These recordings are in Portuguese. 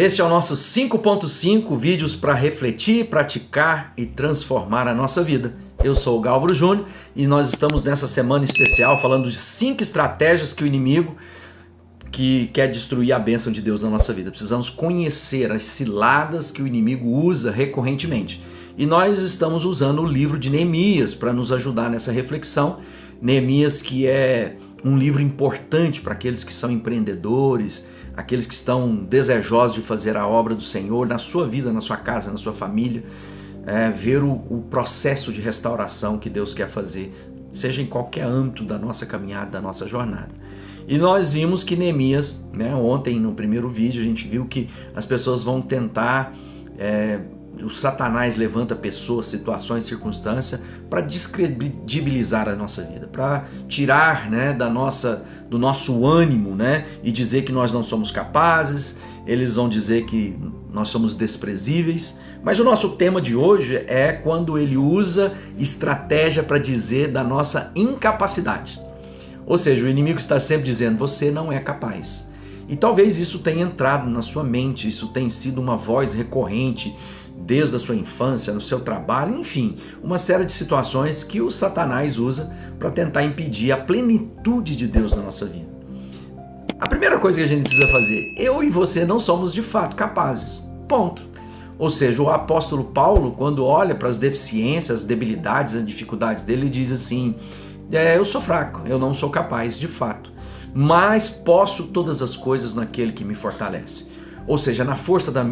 Este é o nosso 5.5 vídeos para refletir, praticar e transformar a nossa vida. Eu sou o Galvaro Júnior e nós estamos nessa semana especial falando de 5 estratégias que o inimigo que quer destruir a bênção de Deus na nossa vida. Precisamos conhecer as ciladas que o inimigo usa recorrentemente. E nós estamos usando o livro de Neemias para nos ajudar nessa reflexão. Neemias, que é um livro importante para aqueles que são empreendedores, aqueles que estão desejosos de fazer a obra do Senhor na sua vida, na sua casa, na sua família, ver o processo de restauração que Deus quer fazer, seja em qualquer âmbito da nossa caminhada, da nossa jornada. E nós vimos que Neemias, ontem no primeiro vídeo a gente viu que as pessoas vão tentar, o Satanás levanta pessoas, situações, circunstâncias para descredibilizar a nossa vida, para tirar do nosso ânimo, e dizer que nós não somos capazes. Eles vão dizer que nós somos desprezíveis. Mas o nosso tema de hoje é quando ele usa estratégia para dizer da nossa incapacidade. Ou seja, o inimigo está sempre dizendo, você não é capaz. E talvez isso tenha entrado na sua mente, isso tenha sido uma voz recorrente desde a sua infância, no seu trabalho, enfim, uma série de situações que o Satanás usa para tentar impedir a plenitude de Deus na nossa vida. A primeira coisa que a gente precisa fazer, eu e você não somos de fato capazes, ponto. Ou seja, o apóstolo Paulo, quando olha para as deficiências, as debilidades, as dificuldades dele, ele diz assim, eu sou fraco, eu não sou capaz de fato, mas posso todas as coisas naquele que me fortalece. Ou seja, na força do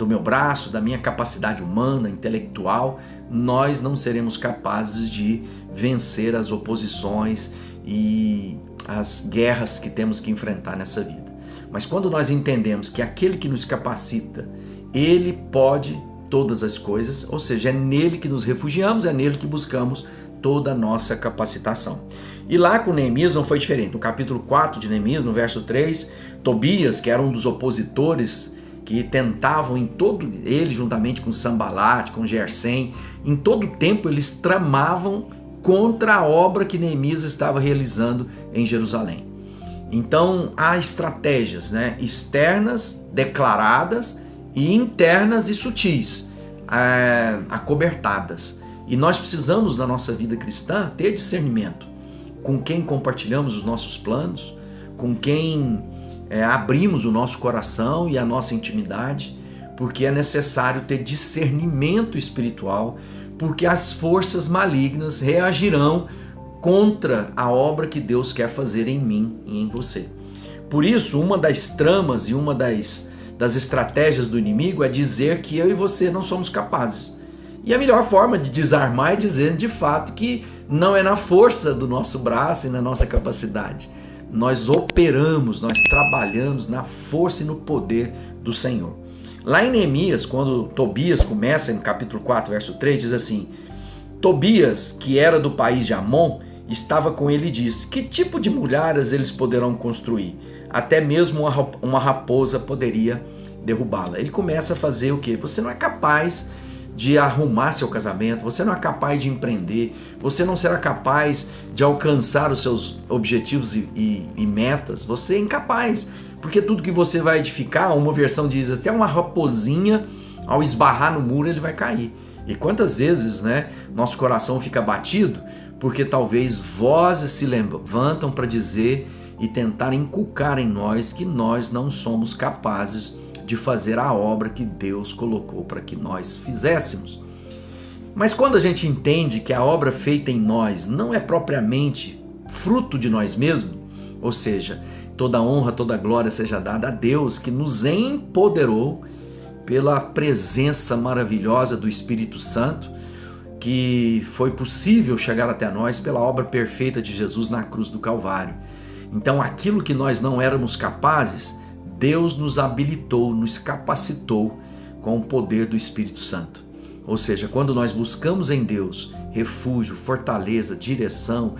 meu braço, da minha capacidade humana, intelectual, nós não seremos capazes de vencer as oposições e as guerras que temos que enfrentar nessa vida. Mas quando nós entendemos que aquele que nos capacita, ele pode todas as coisas, ou seja, é nele que nos refugiamos, é nele que buscamos toda a nossa capacitação. E lá com Neemias não foi diferente. No capítulo 4 de Neemias, no verso 3, Tobias, que era um dos opositores que tentavam ele juntamente com Sanbalat, com Gersem, em todo o tempo eles tramavam contra a obra que Neemias estava realizando em Jerusalém. Então há estratégias, externas, declaradas, e internas e sutis, acobertadas. E nós precisamos na nossa vida cristã ter discernimento com quem compartilhamos os nossos planos, com quem abrimos o nosso coração e a nossa intimidade, porque é necessário ter discernimento espiritual, porque as forças malignas reagirão contra a obra que Deus quer fazer em mim e em você. Por isso, uma das tramas e uma das estratégias do inimigo é dizer que eu e você não somos capazes. E a melhor forma de desarmar é dizendo de fato que não é na força do nosso braço e na nossa capacidade. Nós operamos, nós trabalhamos na força e no poder do Senhor. Lá em Neemias, quando Tobias começa, no capítulo 4, verso 3, diz assim, Tobias, que era do país de Amon, estava com ele e disse, que tipo de muralhas eles poderão construir? Até mesmo uma raposa poderia derrubá-la. Ele começa a fazer o quê? Você não é capaz de arrumar seu casamento, você não é capaz de empreender, você não será capaz de alcançar os seus objetivos e metas, você é incapaz, porque tudo que você vai edificar, uma versão diz, até uma raposinha, ao esbarrar no muro ele vai cair. E quantas vezes, nosso coração fica batido, porque talvez vozes se levantam para dizer e tentar inculcar em nós que nós não somos capazes de fazer a obra que Deus colocou para que nós fizéssemos. Mas quando a gente entende que a obra feita em nós não é propriamente fruto de nós mesmos, ou seja, toda honra, toda glória seja dada a Deus que nos empoderou pela presença maravilhosa do Espírito Santo, que foi possível chegar até nós pela obra perfeita de Jesus na cruz do Calvário. Então aquilo que nós não éramos capazes, Deus nos habilitou, nos capacitou com o poder do Espírito Santo. Ou seja, quando nós buscamos em Deus refúgio, fortaleza, direção,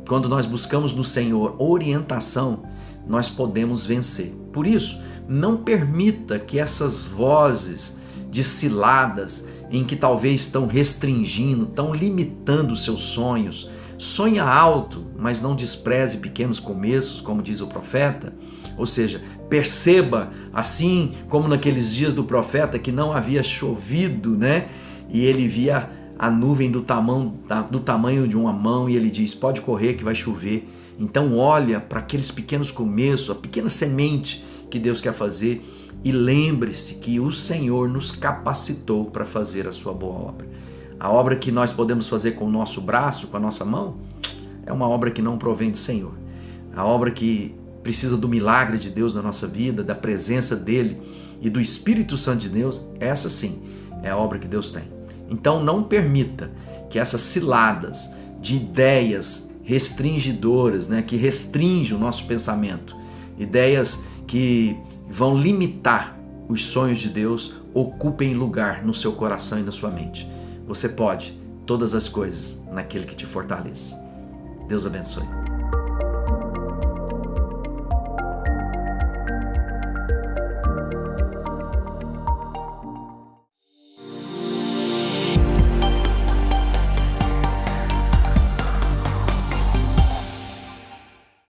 quando nós buscamos no Senhor orientação, nós podemos vencer. Por isso, não permita que essas vozes de ciladas em que talvez estão restringindo, estão limitando os seus sonhos. Sonha alto, mas não despreze pequenos começos, como diz o profeta. Ou seja, perceba, assim como naqueles dias do profeta que não havia chovido, né? E ele via a nuvem do tamanho de uma mão e ele diz, pode correr que vai chover. Então olha para aqueles pequenos começos, a pequena semente que Deus quer fazer e lembre-se que o Senhor nos capacitou para fazer a sua boa obra. A obra que nós podemos fazer com o nosso braço, com a nossa mão, é uma obra que não provém do Senhor. A obra que precisa do milagre de Deus na nossa vida, da presença dele e do Espírito Santo de Deus, essa sim é a obra que Deus tem. Então não permita que essas ciladas de ideias restringidoras, né, que restringem o nosso pensamento, ideias que vão limitar os sonhos de Deus, ocupem lugar no seu coração e na sua mente. Você pode todas as coisas naquele que te fortalece. Deus abençoe.